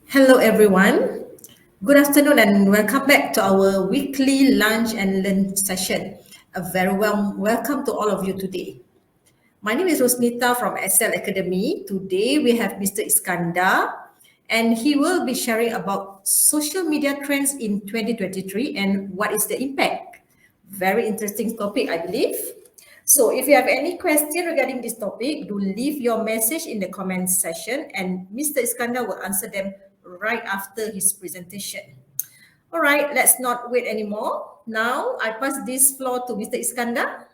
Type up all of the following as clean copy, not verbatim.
Hello, everyone. Good afternoon, and welcome back to our weekly lunch and learn session. A very warm welcome to all of you today. My name is Rosnita from SL Academy. Today we have Mr. Iskandar, and he will be sharing about social media trends in 2023 and what is the impact. Very interesting topic, I believe. So if you have any question regarding this topic, do leave your message in the comment section and Mr. Iskandar will answer them right after his presentation. All right, let's not wait anymore. Now I pass this floor to Mr. Iskandar.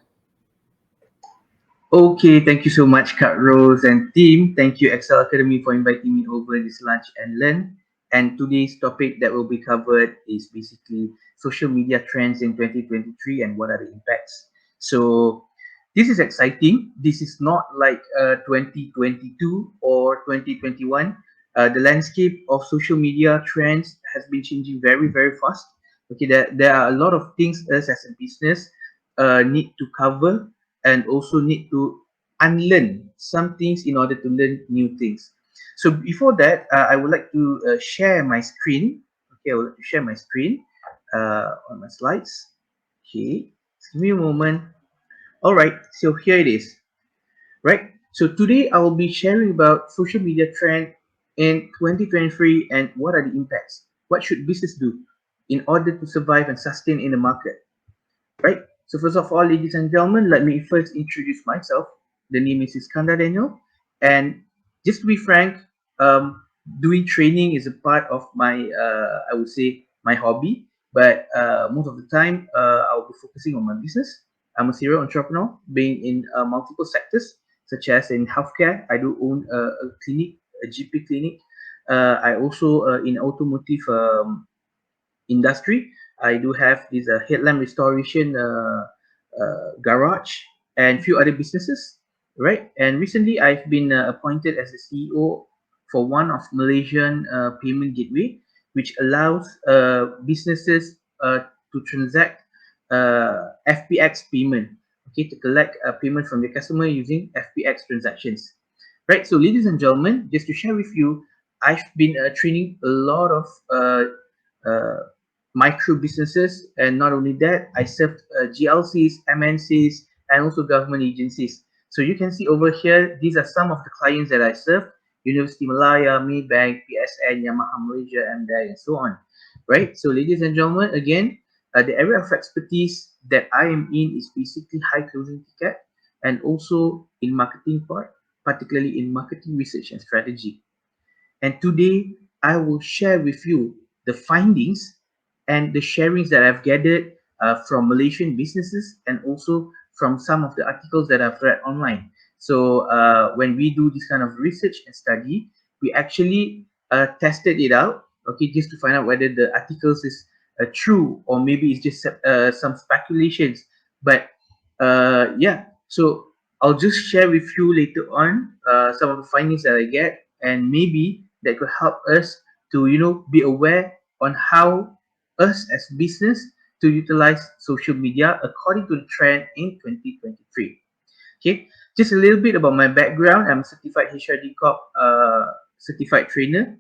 Okay, thank you so much, Kak Rose and team. Thank you, Excel Academy, for inviting me over this lunch and learn. And today's topic that will be covered is basically social media trends in 2023 and what are the impacts. So, this is exciting. This is not like 2022 or 2021. The landscape of social media trends has been changing very, very fast. Okay, there are a lot of things us as a business need to cover and also need to unlearn some things in order to learn new things. So before that, I would like to share my screen. Okay, I would like to share my screen on my slides. Okay, just give me a moment. All right, so here it is. Right. So today I will be sharing about social media trend in 2023 and what are the impacts. What should business do in order to survive and sustain in the market? Right. So first of all, ladies and gentlemen, let me first introduce myself. The name is Iskandar Daniel, and just to be frank, um, doing training is a part of my, I would say, my hobby. But most of the time, I'll be focusing on my business. I'm a serial entrepreneur, being in multiple sectors, such as in healthcare. I do own a clinic, a GP clinic. I also in automotive industry. I do have this headlamp restoration garage and few other businesses, right? And recently, I've been appointed as the CEO for one of Malaysian payment gateway, which allows businesses to transact FPX payment, okay, to collect a payment from the customer using FPX transactions. Right, so ladies and gentlemen, just to share with you, I've been training a lot of uh, micro businesses, and not only that, I served GLCs, MNCs, and also government agencies. So you can see over here, these are some of the clients that I served: University Malaya, Maybank, PSN, Yamaha Malaysia, MDI, and so on. Right. So, ladies and gentlemen, again, the area of expertise that I am in is basically high closing ticket and also in marketing part, particularly in marketing research and strategy. And today, I will share with you the findings and the sharings that I've gathered from Malaysian businesses and also from some of the articles that I've read online. So, when we do this kind of research and study, we actually tested it out, okay, just to find out whether the articles is true or maybe it's just some speculations. But yeah, so I'll just share with you later on some of the findings that I get, and maybe that could help us to be aware on how us as business to utilize social media according to the trend in 2023. Okay, just a little bit about my background. I'm a certified HRD Corp certified trainer,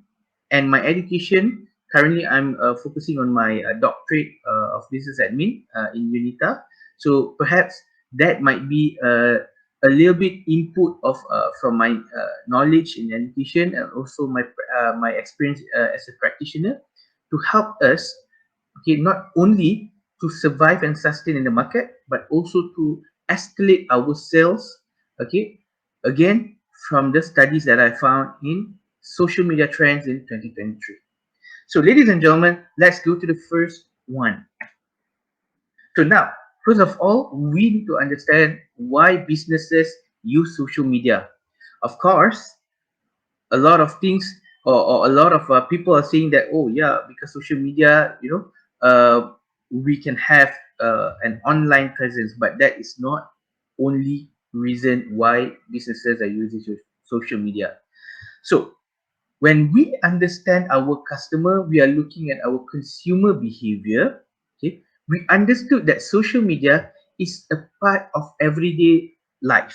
and my education currently I'm focusing on my doctorate of business admin in UNITA. So perhaps that might be a little bit input of from my knowledge in education and also my experience as a practitioner to help us, okay, not only to survive and sustain in the market, but also to escalate our sales, okay, again, from the studies that I found in social media trends in 2023. So, ladies and gentlemen, let's go to the first one. So, now, first of all, we need to understand why businesses use social media. Of course, a lot of things, or a lot of people are saying that, oh yeah, because social media, we can have an online presence, but that is not only reason why businesses are using social media. So when we understand our customer, we are looking at our consumer behavior. Okay, we understood that social media is a part of everyday life.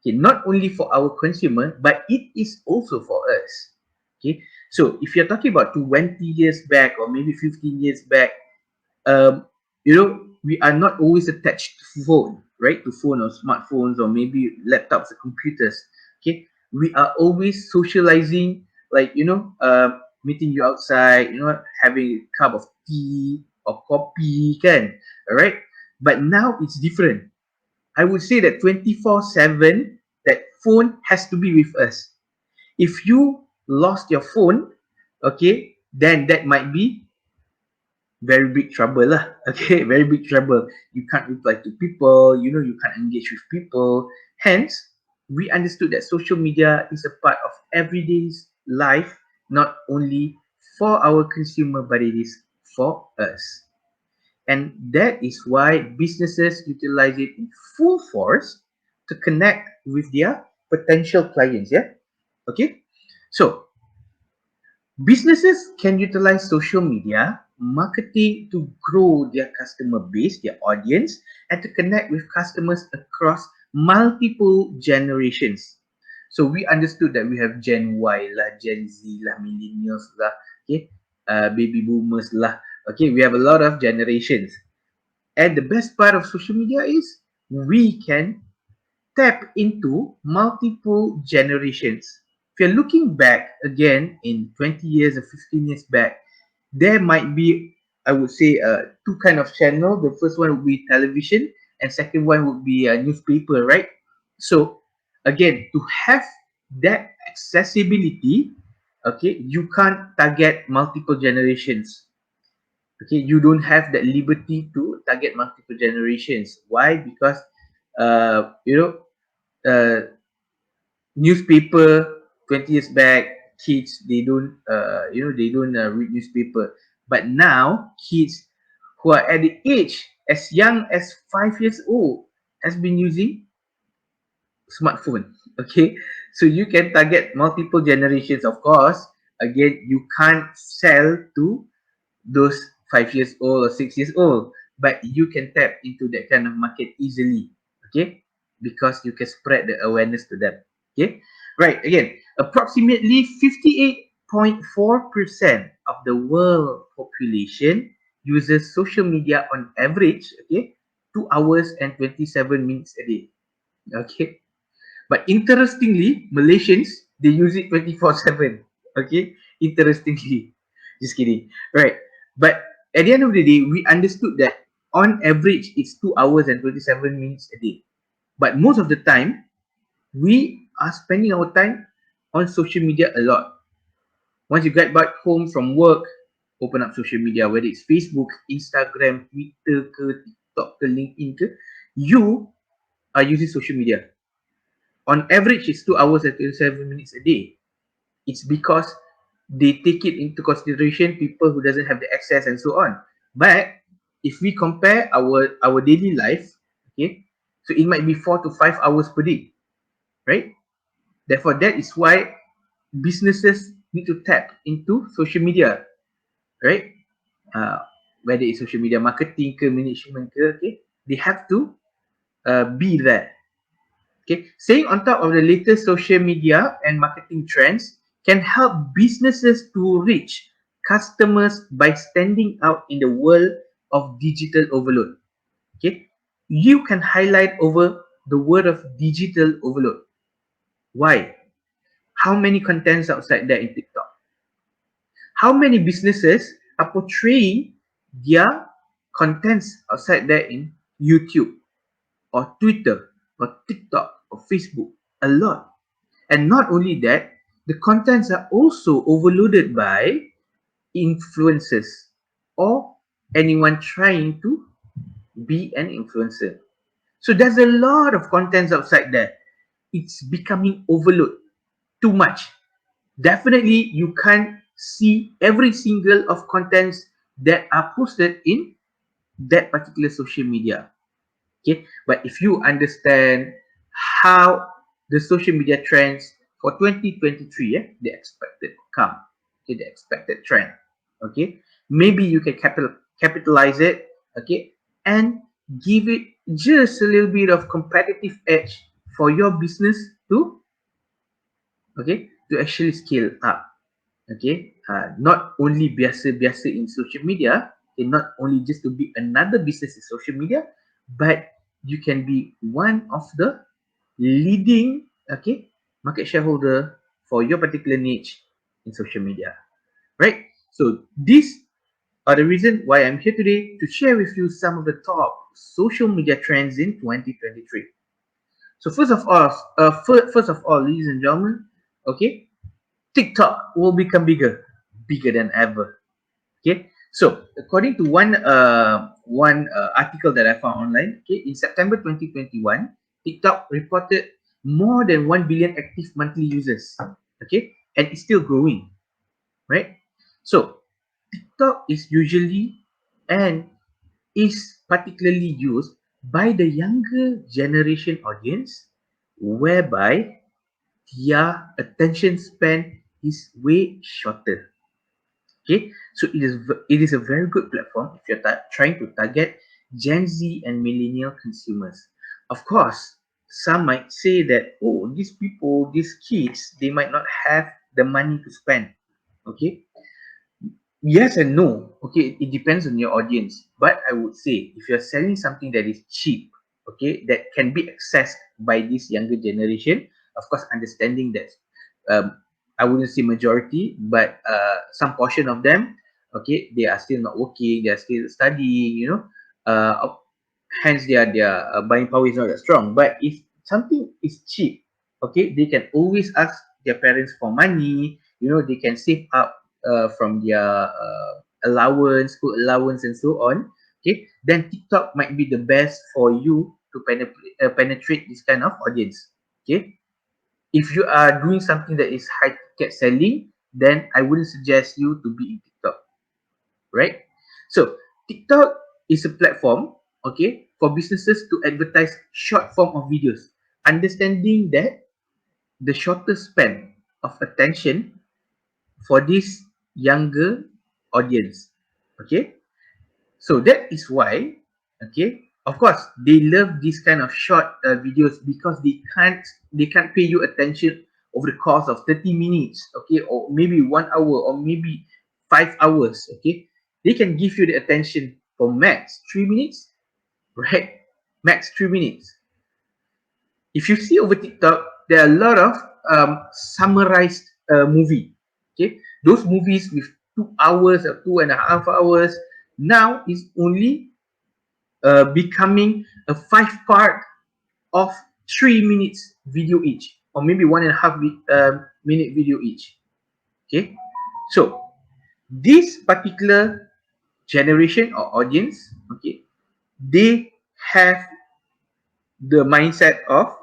Okay, not only for our consumer, but it is also for us. Okay, So if you're talking about 20 years back or maybe 15 years back, um, you know, we are not always attached to phone, right? To phone or smartphones or maybe laptops or computers. Okay, we are always socializing, like meeting you outside, having a cup of tea or coffee, can, all right. But now it's different. I would say that 24/7, that phone has to be with us. If you lost your phone, okay, then that might be very big trouble lah. Okay, very big trouble. You can't reply to people, you can't engage with people. Hence, we understood that social media is a part of everyday's life, not only for our consumer, but it is for us. And that is why businesses utilize it in full force to connect with their potential clients. Yeah. Okay. So businesses can utilize social media marketing to grow their customer base, their audience, and to connect with customers across multiple generations. So we understood that we have Gen Y lah, Gen Z lah, millennials lah, okay, baby boomers lah. Okay, we have a lot of generations. And the best part of social media is we can tap into multiple generations. If you're looking back again in 20 years or 15 years back, there might be, I would say, two kind of channel. The first one would be television, and second one would be a newspaper, right? So again, to have that accessibility, okay, you can't target multiple generations. Okay, you don't have that liberty to target multiple generations. Why? Because uh, you know uh, newspaper 20 years back, kids, they don't read newspaper. But now kids who are at the age as young as 5 years old has been using smartphone. Okay, so you can target multiple generations. Of course, again, you can't sell to those 5 years old or 6 years old, but you can tap into that kind of market easily. Okay, because you can spread the awareness to them. Okay, right. Again, approximately 58.4% of the world population uses social media on average, okay, 2 hours and 27 minutes a day. Okay, but interestingly, Malaysians, they use it 24/7. Okay, interestingly, just kidding. Right, but at the end of the day, we understood that on average it's 2 hours and 27 minutes a day. But most of the time, we are spending our time on social media a lot. Once you get back home from work, open up social media, whether it's Facebook, Instagram, Twitter, ke, TikTok, ke, LinkedIn, ke, you are using social media. On average, it's 2 hours and 27 minutes a day. It's because they take it into consideration people who doesn't have the access and so on. But if we compare our daily life, okay, so it might be 4 to 5 hours per day, right? Therefore, that is why businesses need to tap into social media, right? Uh, whether it's social media marketing, ke, management, ke, okay, they have to be there. Okay, staying on top of the latest social media and marketing trends can help businesses to reach customers by standing out in the world of digital overload. Okay, you can highlight over the word of digital overload. Why? How many contents outside there in TikTok? How many businesses are portraying their contents outside there in YouTube or Twitter or TikTok or Facebook? A lot. And not only that, the contents are also overloaded by influencers or anyone trying to be an influencer. So there's a lot of contents outside there. It's becoming overload too much. Definitely you can't see every single of contents that are posted in that particular social media. Okay, but if you understand how the social media trends for 2023, the expected come, okay, the expected trend, okay, maybe you can capitalize it, okay, and give it just a little bit of competitive edge for your business to, okay, to actually scale up. Okay, not only biasa-biasa in social media, okay, not only just to be another business in social media, but you can be one of the leading, okay, market shareholder for your particular niche in social media, right? So these are the reason why I'm here today to share with you some of the top social media trends in 2023. So first of all, ladies and gentlemen, okay, TikTok will become bigger than ever. Okay, so according to one article that I found online, okay, in September 2021, TikTok reported more than 1 billion active monthly users. Okay, and it's still growing, right? So TikTok is usually and is particularly used by the younger generation audience, whereby their attention span is way shorter. Okay, so it is a very good platform if you're trying to target Gen Z and millennial consumers. Of course, some might say that, oh, these people, these kids, they might not have the money to spend. Okay, yes and no. Okay, it depends on your audience. But I would say if you're selling something that is cheap, okay, that can be accessed by this younger generation, of course, understanding that I wouldn't say majority, but some portion of them, okay, they are still not working, they are still studying, hence their buying power is not that strong. But if something is cheap, okay, they can always ask their parents for money. They can save up from their allowance, school allowance, and so on. Okay, then TikTok might be the best for you to penetrate this kind of audience. Okay, if you are doing something that is high ticket selling, then I wouldn't suggest you to be in TikTok, right? So TikTok is a platform, okay, for businesses to advertise short form of videos, understanding that the shorter span of attention for this younger audience. Okay, so that is why, okay, of course, they love this kind of short videos because they can't pay you attention over the course of 30 minutes, okay, or maybe 1 hour, or maybe 5 hours. Okay, they can give you the attention for max 3 minutes, right? Max 3 minutes. If you see over TikTok, there are a lot of summarized movie. Okay, those movies with 2 hours or 2.5 hours now is only becoming a 5 part of 3 minutes video each, or maybe 1.5 minute video each. Okay, so this particular generation or audience, okay, they have the mindset of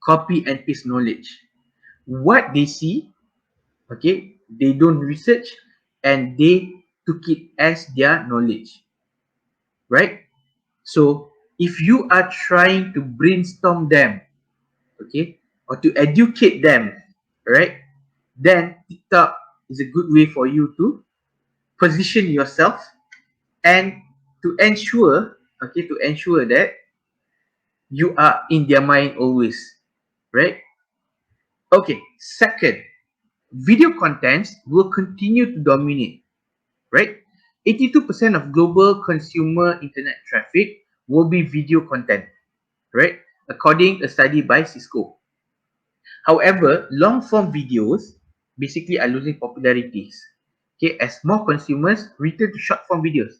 copy and paste knowledge. What they see, okay, they don't research, and they took it as their knowledge, right? So if you are trying to brainstorm them, okay, or to educate them, right, then TikTok is a good way for you to position yourself, and to ensure that you are in their mind always, right? Okay, second, video contents will continue to dominate, right? 82% of global consumer internet traffic will be video content, right? According to a study by Cisco. However, long form videos basically are losing popularities. Okay, as more consumers return to short form videos.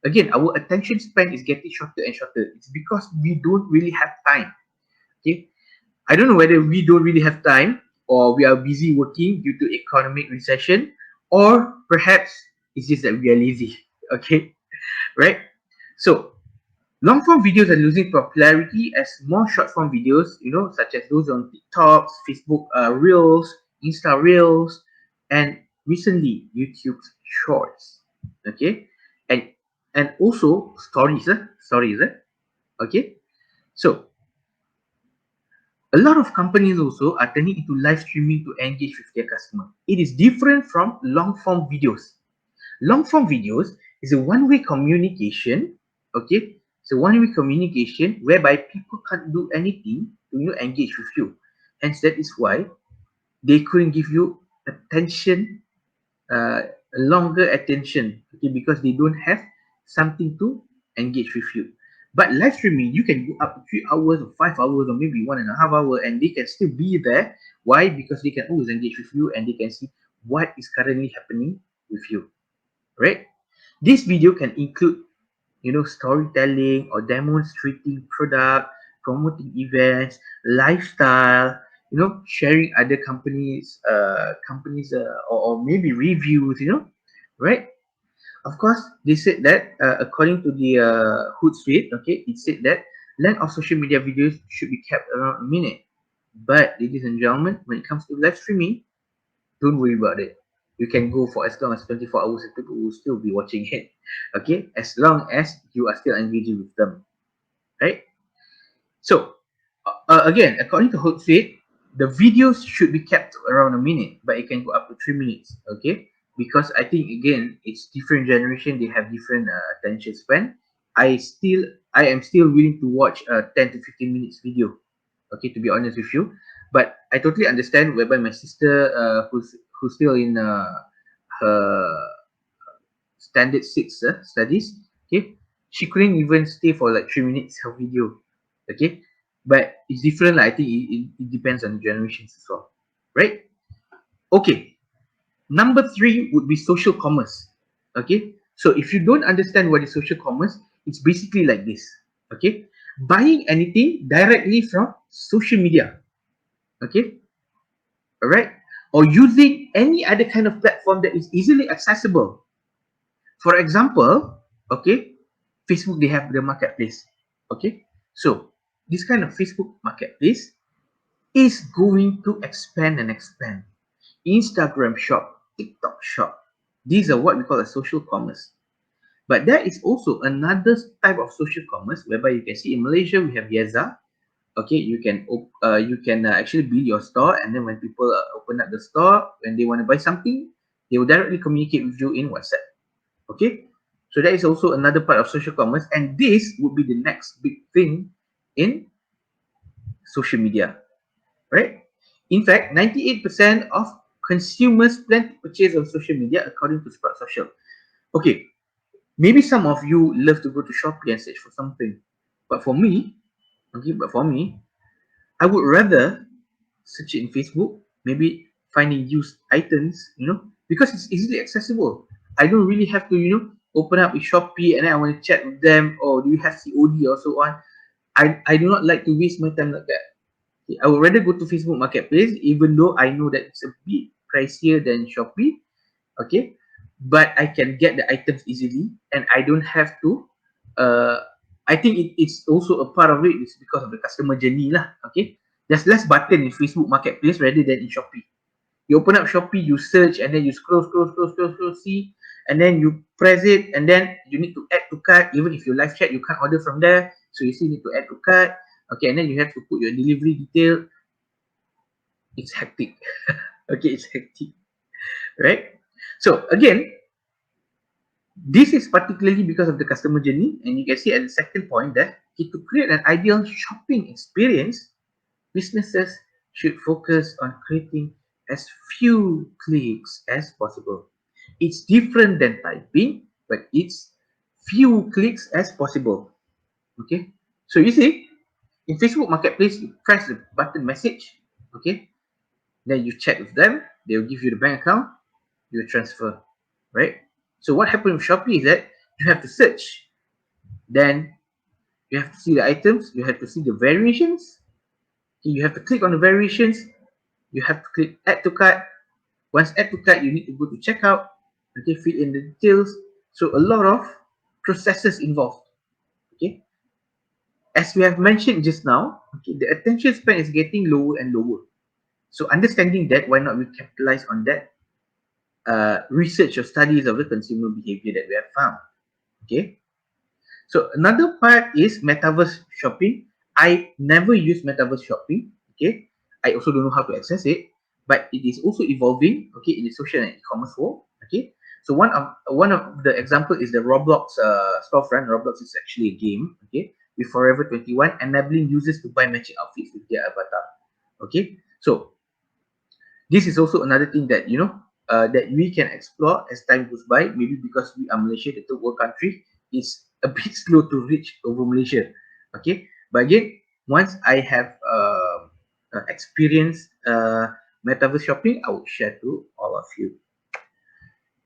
Again, our attention span is getting shorter and shorter. It's because we don't really have time. Okay, I don't know whether we don't really have time, or we are busy working due to economic recession, or perhaps it's just that we are lazy. Okay, right? So long form videos are losing popularity as more short form videos, such as those on TikToks, Facebook Reels, Insta Reels, and recently YouTube's Shorts. Okay, and also stories. Okay, so a lot of companies also are turning into live streaming to engage with their customer. It is different from long form videos. Long form videos is a one-way communication, okay? It's a one-way communication whereby people can't do anything to engage with you. Hence, that is why they couldn't give you attention longer attention, okay, because they don't have something to engage with you. But live streaming, you can go up to 3 hours or 5 hours or maybe 1.5 hours, and they can still be there. Why? Because they can always engage with you and they can see what is currently happening with you, right? This video can include, storytelling or demonstrating product, promoting events, lifestyle, sharing other or maybe reviews, right? Of course, they said that according to the Hootsuite, okay, it said that length of social media videos should be kept around a minute. But ladies and gentlemen, when it comes to live streaming, don't worry about it. You can go for as long as 24 hours and people will still be watching it. Okay, as long as you are still engaging with them, right? So, again, according to Hootsuite, the videos should be kept around a minute, but it can go up to 3 minutes. Okay, because I think again, it's different generation. They have different attention span. I am still willing to watch a 10 to 15 minutes video. Okay, to be honest with you, but I totally understand whereby my sister, who's still in her standard 6 studies, okay, she couldn't even stay for like 3 minutes of video, okay, but it's different. I think it depends on the generations as well, right? Okay, number 3 would be social commerce. Okay, so if you don't understand what is social commerce, it's basically like this. Okay, buying anything directly from social media. Okay, all right, or using any other kind of platform that is easily accessible. For example, okay, Facebook, they have the marketplace. Okay, so this kind of Facebook marketplace is going to expand and expand. Instagram shop, TikTok shop, these are what we call a social commerce. But there is also another type of social commerce whereby you can see in Malaysia we have Yeza. Okay, you can actually build your store, and then when people open up the store, when they want to buy something, they will directly communicate with you in WhatsApp. Okay, so that is also another part of social commerce, and this would be the next big thing in social media, right? In fact, 98% of consumers plan to purchase on social media according to Sprout Social. Okay, maybe some of you love to go to Shopee and search for something, but for me, I would rather search it in Facebook, maybe finding used items, because it's easily accessible. I don't really have to, open up a Shopee and then I want to chat with them, or do you have COD or so on. I do not like to waste my time like that. I would rather go to Facebook Marketplace, even though I know that it's a bit pricier than Shopee, okay, but I can get the items easily and I don't have to. Uh, I think it's also a part of it is because of the customer journey lah. Okay, there's less button in Facebook Marketplace rather than in Shopee. You open up Shopee, you search, and then you scroll, see, and then you press it, and then you need to add to cart. Even if you live chat, you can't order from there, so you still need to add to cart. Okay, and then you have to put your delivery detail. It's hectic. Okay, it's hectic, right? So again, this is particularly because of the customer journey, and you can see at the second point that to create an ideal shopping experience, businesses should focus on creating as few clicks as possible. It's different than typing, but it's few clicks as possible. Okay, so you see, in Facebook Marketplace, you press the button message, okay, then you chat with them, they will give you the bank account, you transfer, right? So what happened with Shopee is that you have to search, then you have to see the items, you have to see the variations, you have to click on the variations, you have to click add to cart. Once add to cart, you need to go to checkout, okay, fill in the details. So a lot of processes involved. Okay, as we have mentioned just now, okay, the attention span is getting lower and lower. So understanding that, why not we capitalize on that research or studies of the consumer behavior that we have found. Okay, so another part is metaverse shopping. I never use metaverse shopping. Okay, I also don't know how to access it, but it is also evolving. Okay, in the social and e-commerce world. Okay, so one of the example is the Roblox storefront. Roblox is actually a game. Okay, with Forever 21 enabling users to buy matching outfits with their avatar. Okay, so this is also another thing that that we can explore as time goes by. Maybe because we are Malaysia, the third world country, is a bit slow to reach over Malaysia. Okay, but again, once I have experienced metaverse shopping, I will share to all of you.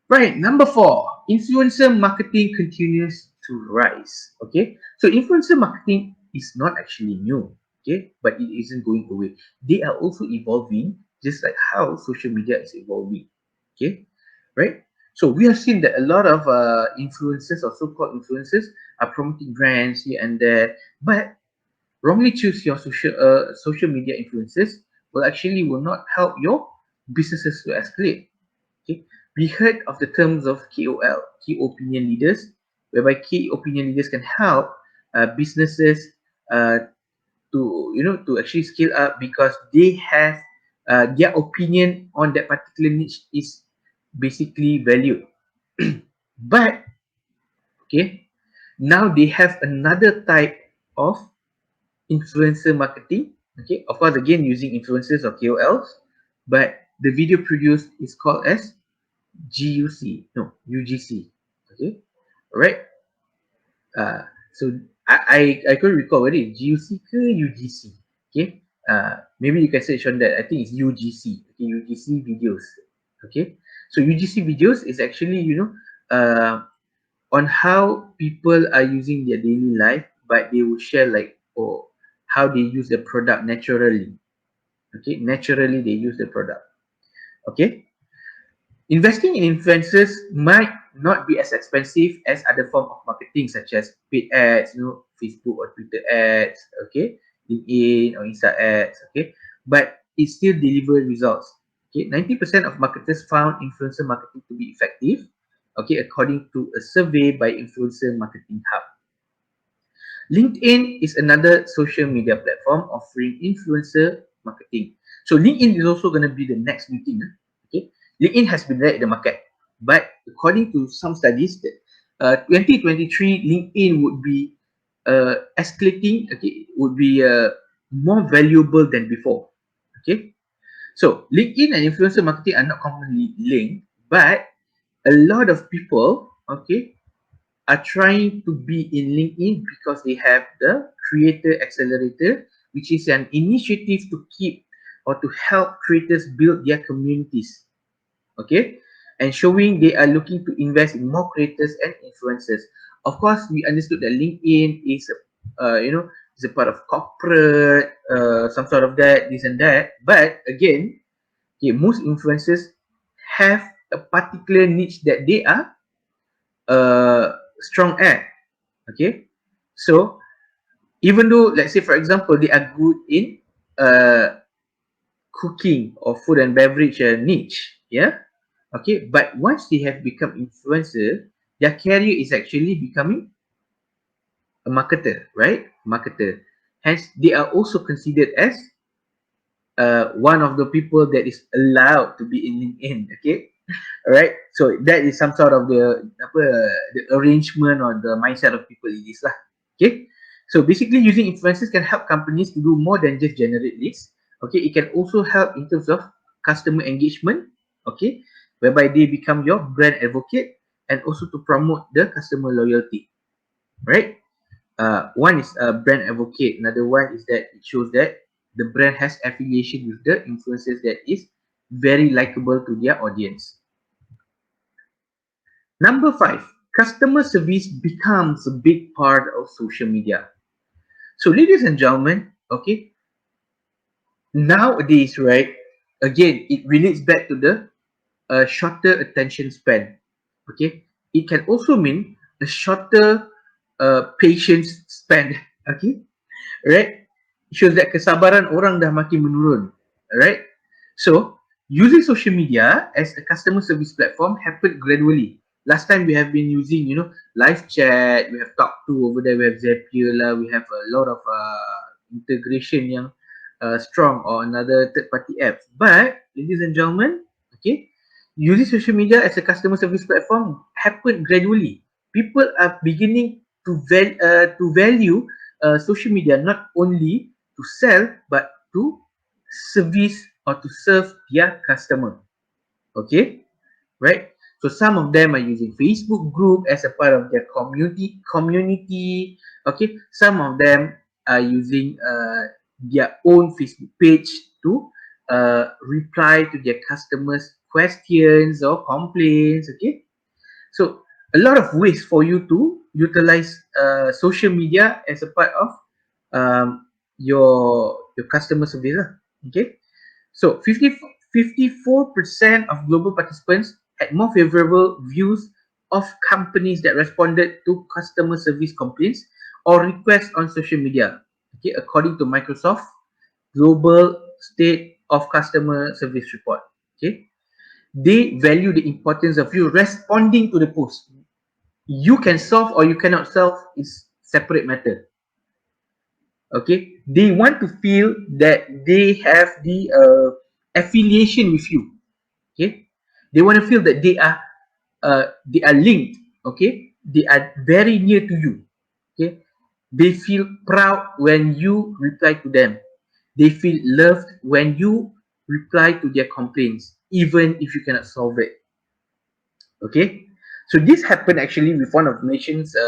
Right, number 4, influencer marketing continues to rise. Okay, so influencer marketing is not actually new, okay, but it isn't going away. They are also evolving, just like how social media is evolving. Okay, right. So we have seen that a lot of influencers or so-called influencers are promoting brands here and there, but wrongly choose your social media influencers will not help your businesses to escalate. Okay, we heard of the terms of KOL, key opinion leaders, whereby key opinion leaders can help businesses uh, to actually scale up because they have their opinion on that particular niche is basically valued. But okay, now they have another type of influencer marketing. Okay, of course, again using influencers or KOLs, but the video produced is called as GUC, no, UGC. Okay, all right. So I couldn't recall whether it's GUC ke UGC. Okay, maybe you can search on that. I think it's UGC. Okay, UGC videos. Okay, so UGC videos is actually on how people are using their daily life, but they will share like how they use the product naturally. Okay, naturally they use the product. Okay, investing in influencers might not be as expensive as other form of marketing such as paid ads, Facebook or Twitter ads, okay, LinkedIn or Insta ads, okay, but it still delivers results. Okay, 90% of marketers found influencer marketing to be effective, okay, according to a survey by Influencer Marketing Hub. LinkedIn is another social media platform offering influencer marketing. So LinkedIn is also going to be the next new thing. Okay, LinkedIn has been there in the market, but according to some studies, that 2023 LinkedIn would be escalating. Okay, would be more valuable than before. Okay, so LinkedIn and influencer marketing are not commonly linked, but a lot of people, okay, are trying to be in LinkedIn because they have the Creator Accelerator, which is an initiative to keep or to help creators build their communities. Okay, and showing they are looking to invest in more creators and influencers. Of course, we understood that LinkedIn is is a part of corporate, some sort of that, this and that. But again, okay, most influencers have a particular niche that they are strong at. Okay, so even though, let's say for example, they are good in cooking or food and beverage niche, yeah, okay, but once they have become influencer, their career is actually becoming a marketer, right? Marketer, hence they are also considered as one of the people that is allowed to be in LinkedIn. Okay, all right, so that is some sort of the arrangement or the mindset of people in this lah. Okay, so basically using influencers can help companies to do more than just generate leads. Okay, it can also help in terms of customer engagement. Okay, whereby they become your brand advocate and also to promote the customer loyalty, right? One is a brand advocate, another one is that it shows that the brand has affiliation with the influencers that is very likable to their audience. Number 5, customer service becomes a big part of social media. So ladies and gentlemen, okay, nowadays, right, again, it relates back to the shorter attention span. Okay, it can also mean a shorter patience span. Okay, right? Shows that kesabaran orang dah makin menurun. Right? So, using social media as a customer service platform happened gradually. Last time we have been using, live chat, we have talked to over there, we have Zapier lah, we have a lot of integration yang strong or another third party apps. But, ladies and gentlemen, okay, using social media as a customer service platform happened gradually. People are beginning to value social media not only to sell but to service or to serve their customer. Okay, right? So some of them are using Facebook group as a part of their community. Okay, some of them are using their own Facebook page to reply to their customers' questions or complaints. Okay, so a lot of ways for you to utilize social media as a part of your customer service lah. Okay, so 54% of global participants had more favorable views of companies that responded to customer service complaints or requests on social media. Okay, according to Microsoft Global State of Customer Service Report. Okay, they value the importance of you responding to the post. You can solve or you cannot solve is separate matter. Okay, they want to feel that they have the affiliation with you. Okay, they want to feel that they are linked. Okay, they are very near to you. Okay, they feel proud when you reply to them. They feel loved when you reply to their complaints, even if you cannot solve it. Okay, so this happened actually with one of the nation's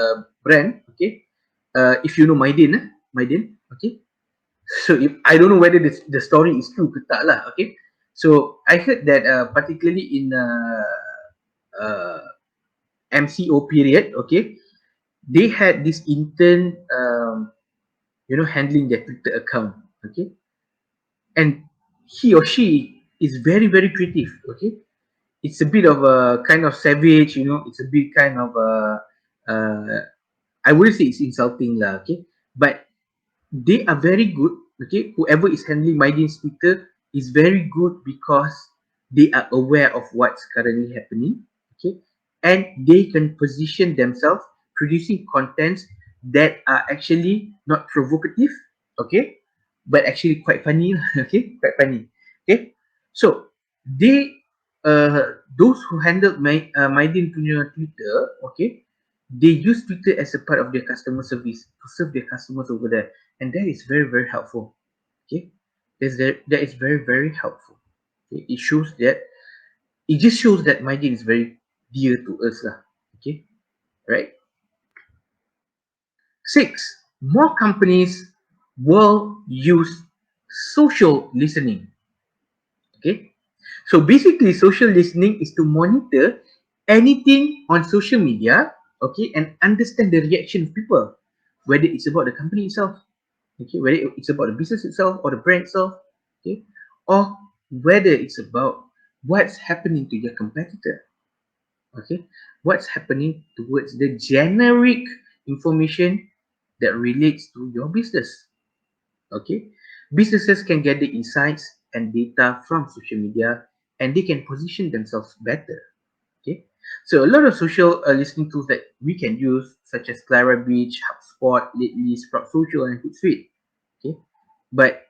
brand. Okay, if you know Maidin. Okay, so if, I don't know whether the story is true ke tak lah. Okay, so I heard that particularly in uh, MCO period, okay, they had this intern, handling their Twitter account, okay, and he or she is very very creative, okay. It's a bit of a kind of savage, it's a bit kind of uh, I wouldn't say it's insulting lah, okay, but they are very good. Okay, whoever is handling Maidin's Twitter is very good because they are aware of what's currently happening. Okay, and they can position themselves producing contents that are actually not provocative. Okay, but actually quite funny. Okay, quite funny. Okay, so they those who handled Maidin punya Twitter. Okay, they use Twitter as a part of their customer service to serve their customers over there, and that is very very helpful. Okay, that is very very helpful. Okay? It just shows that Maidin is very dear to us lah. Okay, right. Six, more companies will use social listening. Okay, so basically social listening is to monitor anything on social media, okay, and understand the reaction of people, whether it's about the company itself, okay, whether it's about the business itself or the brand itself, okay, or whether it's about what's happening to your competitor, okay, what's happening towards the generic information that relates to your business. Okay, businesses can gather insights and data from social media, and they can position themselves better. Okay, so a lot of social listening tools that we can use, such as Clara Beach, HubSpot, Lately, Sprout Social, and Hootsuite. Okay, but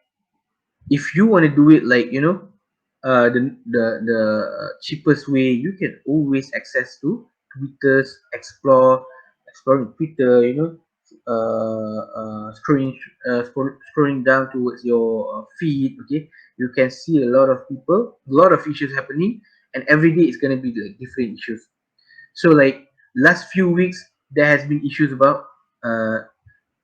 if you want to do it like the cheapest way, you can always access to Twitter's exploring Twitter, scrolling down towards your feed. Okay, you can see a lot of people, a lot of issues happening, and every day it's going to be like different issues. So like last few weeks there has been issues about uh,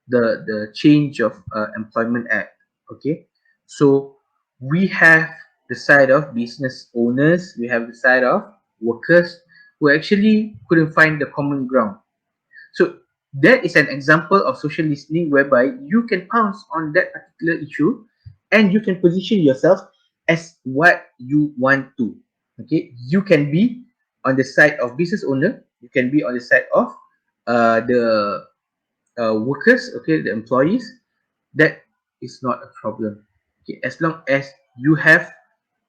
the change of employment act. Okay, so we have the side of business owners, we have the side of workers who actually couldn't find the common ground. So that is an example of social listening whereby you can pounce on that particular issue and you can position yourself as what you want to. Okay, you can be on the side of business owner, you can be on the side of the workers, okay, the employees. That is not a problem. Okay, as long as you have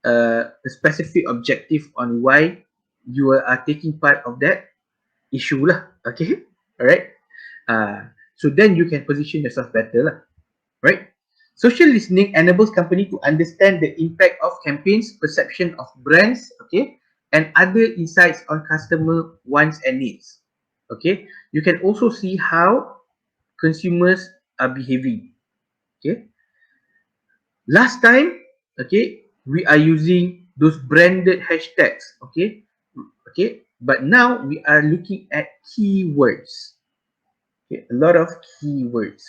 a specific objective on why you are taking part of that issue lah. Okay, all right. So then you can position yourself better lah, right? Social listening enables company to understand the impact of campaigns, perception of brands, okay, and other insights on customer wants and needs. Okay, you can also see how consumers are behaving. Okay, last time, okay, we are using those branded hashtags. Okay, Okay, but now we are looking at keywords. Okay, a lot of keywords.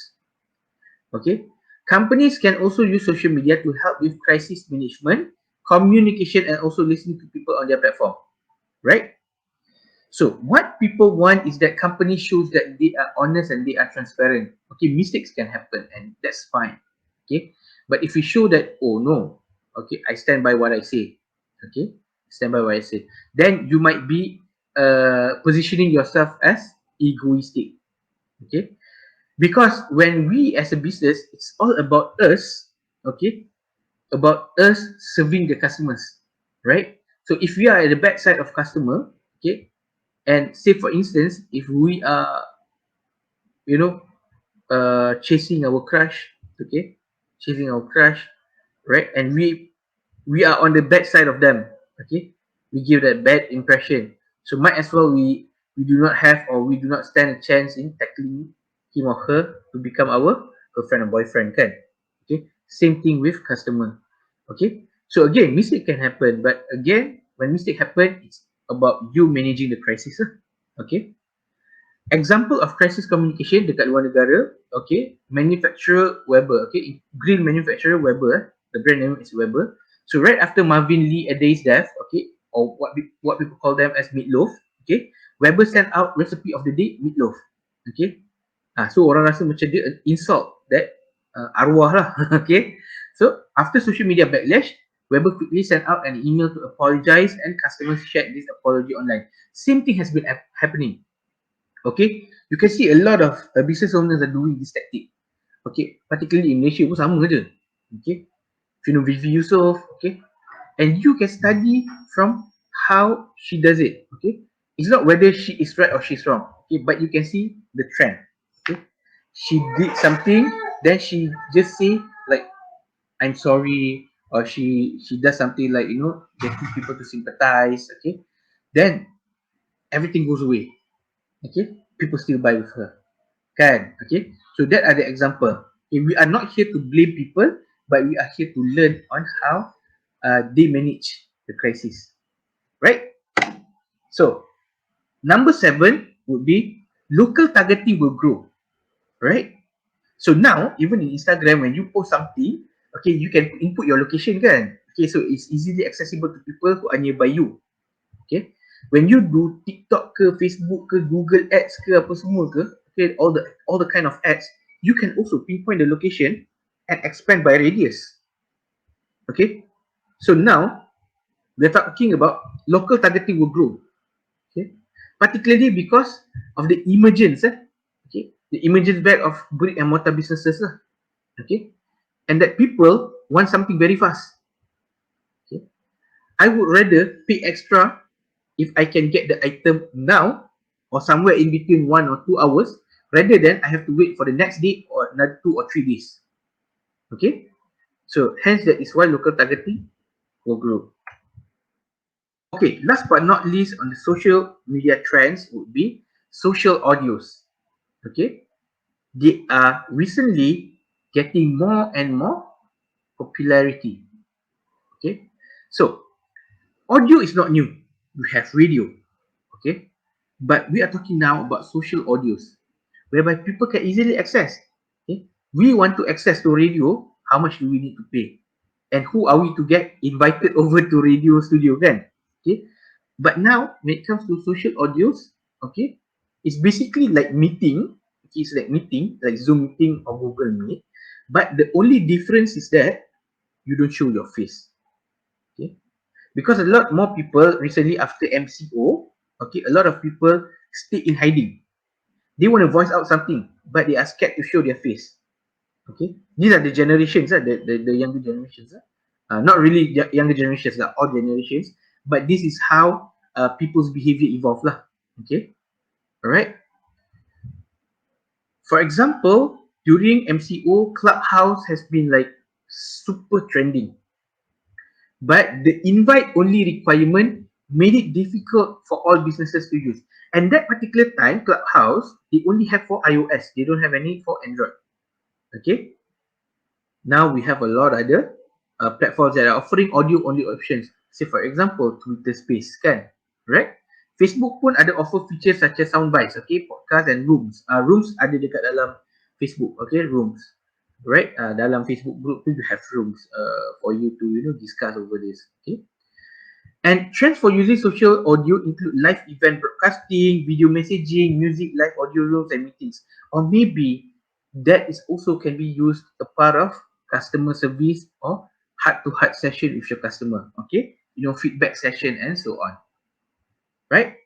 Okay, companies can also use social media to help with crisis management, communication, and also listening to people on their platform. Right? So what people want is that company shows that they are honest and they are transparent. Okay, mistakes can happen and that's fine. Okay, but if you show that, oh no, okay, I stand by what I say. Okay, stand by what I say. Then you might be positioning yourself as egoistic. Okay, because when we as a business, it's all about us. Okay, about us serving the customers, right? So if we are at the backside of customer, okay, and say for instance, if we are, you know, chasing our crush, okay, chasing our crush, right, and we are on the bad side of them, okay, we give that bad impression. So might as well we do not have or we do not stand a chance in tackling him or her to become our girlfriend or boyfriend, kan? Okay, same thing with customer. Okay, so again, mistake can happen, but again, when mistake happen, it's about you managing the crisis lah. Okay, example of crisis communication dekat luar negara, okay, manufacturer Weber, okay, grill manufacturer Weber, the brand name is Weber. So right after Marvin Lee Aday's death, okay, or what people call them as meatloaf, okay, Weber sent out recipe of the day meatloaf, okay. So orang rasa macam dia insult that arwah lah, okay. So after social media backlash, Weber quickly sent out an email to apologize and customers shared this apology online. Same thing has been happening. Okay, you can see a lot of business owners are doing this tactic. Okay, particularly in Malaysia pun sama je. Okay, if you know Vivi Yusof, okay, and you can study from how she does it. Okay, it's not whether she is right or she's wrong. Okay, but you can see the trend. Okay, she did something, then she just say like, "I'm sorry," or she does something like, you know, getting people to sympathize. Okay, then everything goes away. Okay, people still buy with her. Kan? Okay, so that are the example. Okay, we are not here to blame people, but we are here to learn on how they manage the crisis, right? So number 7 would be local targeting will grow, right? So now even in Instagram, when you post something, okay, you can input your location, kan? Okay, so it's easily accessible to people who are nearby you. Okay, when you do TikTok ke, Facebook ke, Google Ads ke, apa semua ke, okay, all the kind of ads, you can also pinpoint the location and expand by radius. Okay, so now we're talking about local targeting will grow. Okay, particularly because of the emergence, okay, the emergence back of brick and mortar businesses, okay, and that people want something very fast. Okay, I would rather pay extra if I can get the item now or somewhere in between 1 or 2 hours rather than I have to wait for the next day or another 2 or 3 days. Okay, so hence that is why local targeting will grow. Okay, last but not least on the social media trends would be social audios. Okay, they are recently getting more and more popularity. Okay, so audio is not new. We have radio. Okay, but we are talking now about social audios whereby people can easily access. Okay, we want to access to radio, how much do we need to pay, and who are we to get invited over to radio studio, kan? Okay, but now when it comes to social audios, okay, it's basically like meeting. Okay, it's like meeting, like Zoom meeting or Google Meet, but the only difference is that you don't show your face. Okay, because a lot more people recently after MCO, okay, a lot of people stay in hiding. They want to voice out something, but they are scared to show their face. Okay, these are the generations, the younger generations. Not really younger generations, all generations, but this is how people's behavior evolve lah. Okay, alright. For example, during MCO, Clubhouse has been like super trending. But the invite only requirement made it difficult for all businesses to use. And that particular time, Clubhouse, they only have for iOS. They don't have any for Android. Okay. Now we have a lot of other platforms that are offering audio only options. Say for example, Twitter Space, kan? Right? Facebook pun ada offer features such as soundbites, okay, podcast and rooms. Rooms ada dekat dalam Facebook, okay, rooms, right? Dalam Facebook group tu you have rooms for you to discuss over this, okay. And trends for using social audio include live event broadcasting, video messaging, music, live audio rooms and meetings, or maybe that is also can be used a part of customer service or heart-to-heart session with your customer, okay, feedback session and so on, right?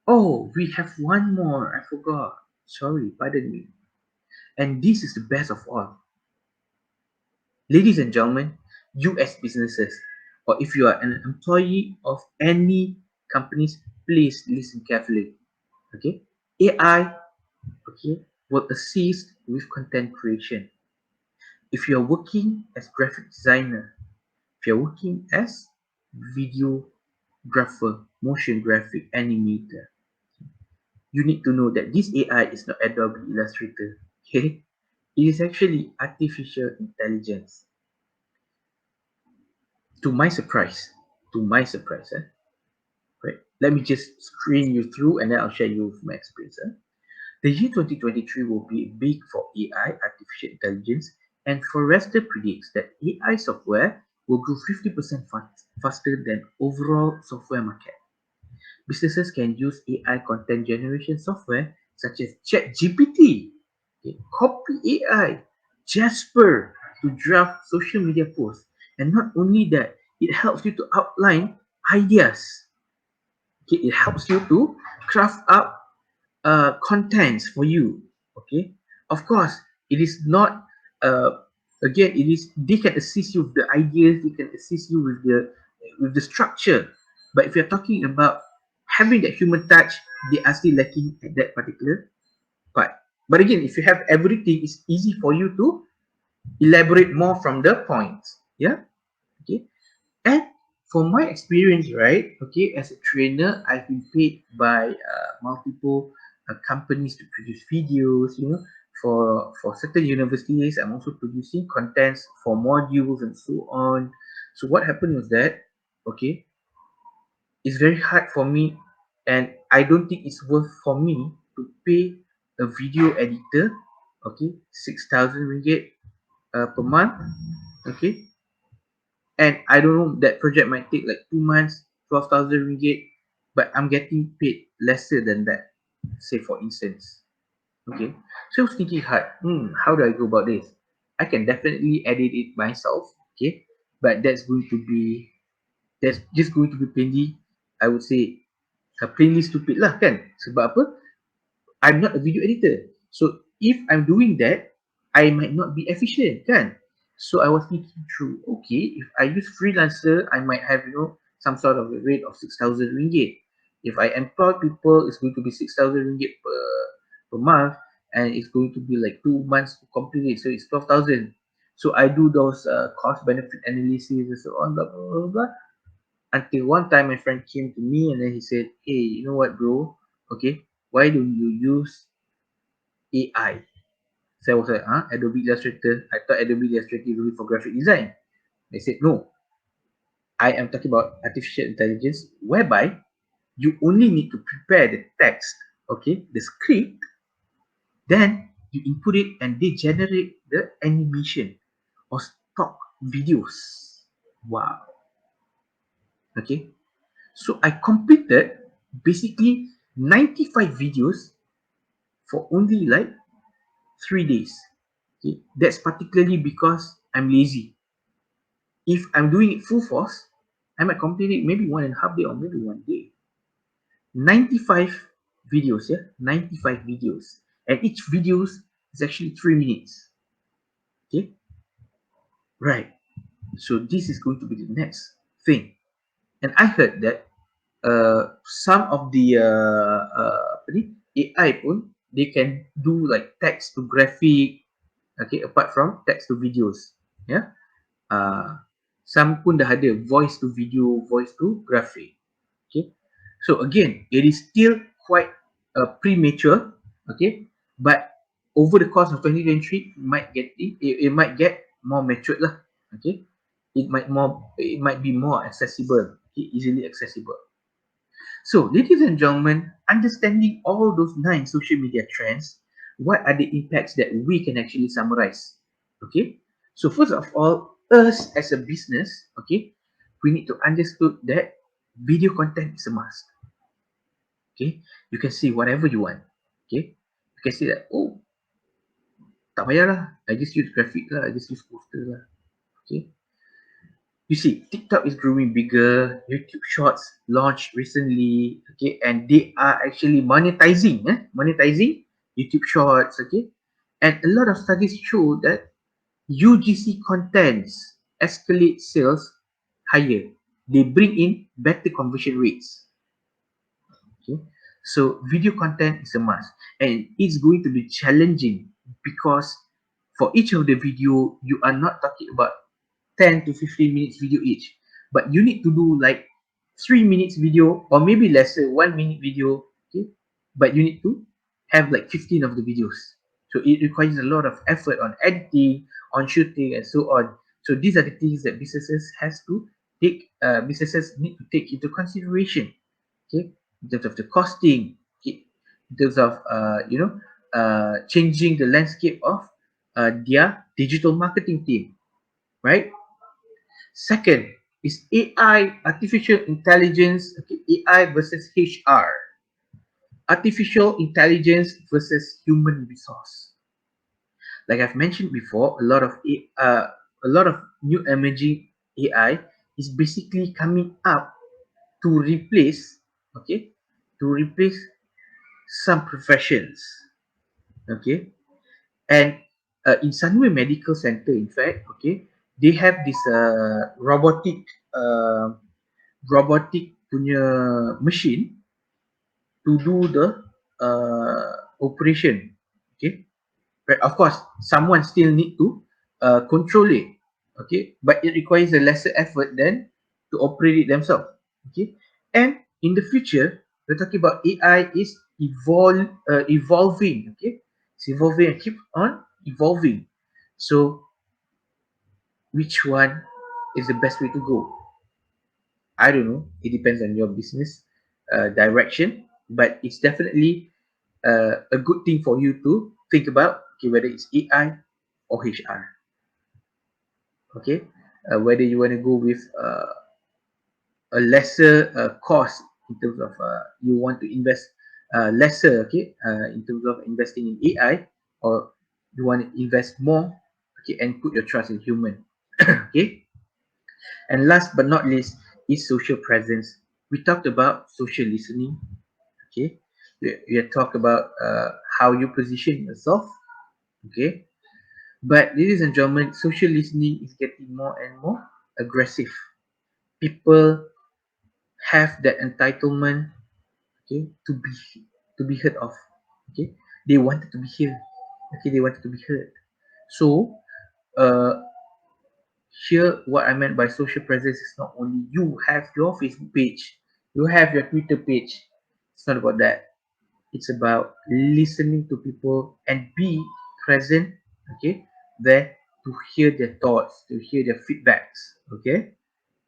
Oh, we have one more. I forgot. Sorry, pardon me. And this is the best of all. Ladies and gentlemen, you as businesses, or if you are an employee of any companies, please listen carefully. Okay? AI, okay, will assist with content creation. If you are working as graphic designer, if you're working as videographer, motion graphic animator, you need to know that this AI is not Adobe Illustrator. Okay? It is actually artificial intelligence. To my surprise, right? Let me just screen you through and then I'll share you with my experience. The year 2023 will be big for AI, artificial intelligence, and Forrester predicts that AI software will grow 50% faster than overall software market. Businesses can use AI content generation software such as ChatGPT, okay, Copy AI, Jasper to draft social media posts. And not only that, it helps you to outline ideas. Okay, it helps you to craft up contents for you. Okay, of course, it is not. Again, it is they can assist you with the ideas. They can assist you with the structure. But if you're talking about having that human touch, they are still lacking at that particular part. But again, if you have everything, it's easy for you to elaborate more from the points. Yeah. Okay. And for my experience, right, okay, as a trainer, I've been paid by multiple companies to produce videos, for certain universities. I'm also producing contents for modules and so on. So what happened was that, okay, it's very hard for me, and I don't think it's worth for me to pay a video editor, okay, 6,000 ringgit per month, okay, and I don't know, that project might take like 2 months, 12,000 ringgit, but I'm getting paid lesser than that. Say for instance, okay. So I was thinking hard, how do I go about this? I can definitely edit it myself, okay, but that's just going to be plainly, I would say, plainly stupid lah kan. Sebab apa? I'm not a video editor. So if I'm doing that, I might not be efficient kan. So I was thinking through, okay, if I use freelancer, I might have, some sort of a rate of 6,000 ringgit. If I employ people, it's going to be 6,000 ringgit per month, and it's going to be like 2 months to complete it. So it's 12,000. So I do those cost benefit analysis and so on, blah, blah, blah, blah. Until one time my friend came to me and then he said, hey, you know what, bro? Okay, why don't you use AI? So I was like, Adobe Illustrator. I thought Adobe Illustrator is only for graphic design. They said, no, I am talking about artificial intelligence, whereby you only need to prepare the text, okay, the script, then you input it and they generate the animation or stock videos. Wow. Okay. So I completed basically 95 videos for only like 3 days. Okay. That's particularly because I'm lazy. If I'm doing it full force, I might complete it maybe 1.5 day or maybe 1 day. 95 videos, yeah, 95 videos, and each videos is actually 3 minutes. Okay, right. So this is going to be the next thing, and I heard that some of the AI pun they can do like text to graphic, okay, apart from text to videos, yeah. Some pun dah ada voice to video, voice to graphic. Okay, so again, it is still quite premature. Okay, but over the course of 2023, it might get more matured lah. Okay, it might be more accessible, okay, easily accessible. So, ladies and gentlemen, understanding all those 9 social media trends, what are the impacts that we can actually summarize? Okay. So, first of all, us as a business, okay, we need to understood that video content is a must. Okay. You can see whatever you want. Okay. You can see that, oh, tak payah lah. I just use graphic lah. I just use poster lah. Okay. You see, TikTok is growing bigger. YouTube Shorts launched recently, okay, and they are actually monetizing YouTube Shorts, okay, and a lot of studies show that UGC contents escalate sales higher. They bring in better conversion rates. Okay, so video content is a must, and it's going to be challenging because for each of the video, you are not talking about 10 to 15 minutes video each, but you need to do like 3 minutes video or maybe lesser 1 minute video, okay, but you need to have like 15 of the videos, so it requires a lot of effort on editing, on shooting, and so on. So these are the things that businesses need to take into consideration, okay, in terms of the costing, okay, in terms of changing the landscape of their digital marketing team, right? Second is AI, artificial intelligence, okay, AI versus HR, artificial intelligence versus human resource. Like I've mentioned before, a lot of new emerging AI is basically coming up to replace, okay, to replace some professions, okay, and in Sunway Medical Center, in fact, okay, they have this uh, robotic punya machine to do the operation. Okay, right. Of course, someone still need to control it. Okay, but it requires a lesser effort than to operate it themselves. Okay, and in the future, we're talking about AI is evolving. Okay, it's evolving and keep on evolving. So, which one is the best way to go? I don't know. It depends on your business direction, but it's definitely a good thing for you to think about. Okay, whether it's AI or HR. Okay, whether you want to go with a lesser cost in terms of you want to invest lesser. Okay, in terms of investing in AI, or you want to invest more. Okay, and put your trust in human. Okay. And last but not least is social presence. We talked about social listening. Okay, we have talked about how you position yourself. Okay, but ladies and gentlemen, social listening is getting more and more aggressive. People have that entitlement, okay, to be heard of. Okay, they wanted to be heard. Okay, they wanted to be heard. So uh, here, what I meant by social presence is not only you have your Facebook page, you have your Twitter page. It's not about that. It's about listening to people and be present, okay, there to hear their thoughts, to hear their feedbacks, okay,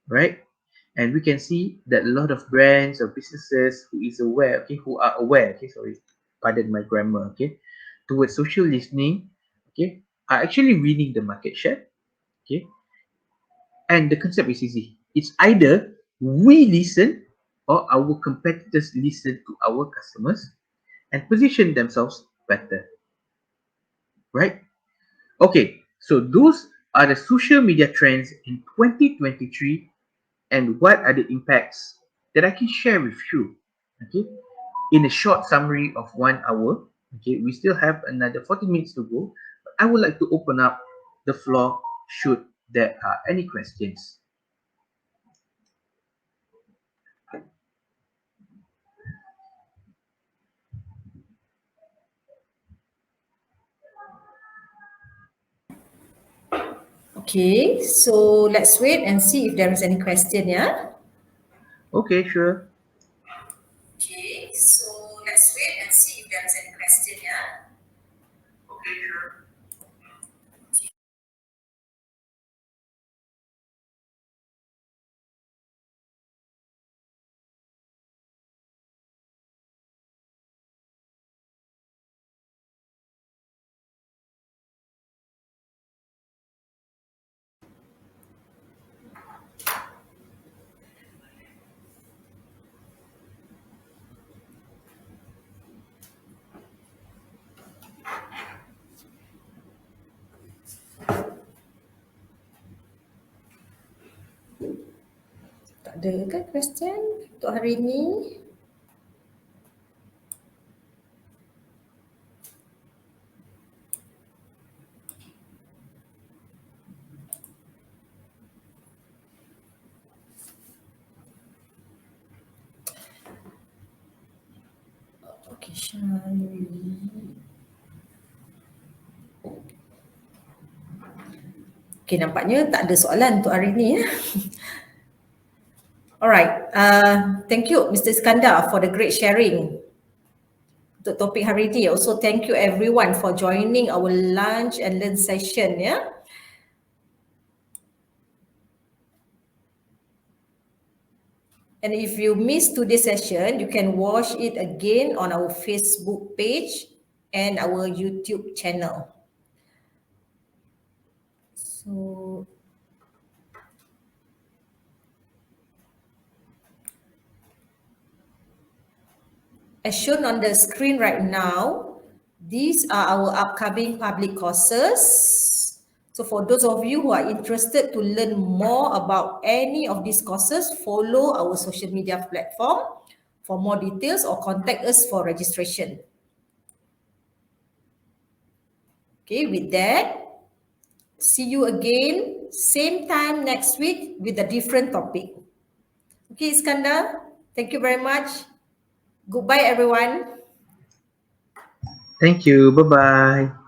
right? And we can see that a lot of brands or businesses who are aware, okay, sorry, pardon my grammar, okay, towards social listening, okay, are actually winning the market share, okay. And the concept is easy. It's either we listen or our competitors listen to our customers and position themselves better, right? Okay, so those are the social media trends in 2023, and what are the impacts that I can share with you. Okay, in a short summary of 1 hour, okay, we still have another 40 minutes to go, but I would like to open up the floor should there are any questions. Okay, so let's wait and see if there is any question, yeah? Okay, sure. Okay, so let's wait and see if there is any question, yeah? Okay, sure. ada ke question untuk hari ni? Okay, Shalwi. Okay, nampaknya tak ada soalan untuk hari ni. Alright, thank you Mr. Iskandar for the great sharing untuk topik hari ini. Also thank you everyone for joining our lunch and learn session, ya. And if you missed today's session, you can watch it again on our Facebook page and our YouTube channel. So as shown on the screen right now, these are our upcoming public courses. So for those of you who are interested to learn more about any of these courses, follow our social media platform for more details or contact us for registration. Okay, with that, see you again, same time next week with a different topic. Okay, Iskandar, thank you very much. Goodbye, everyone. Thank you. Bye-bye.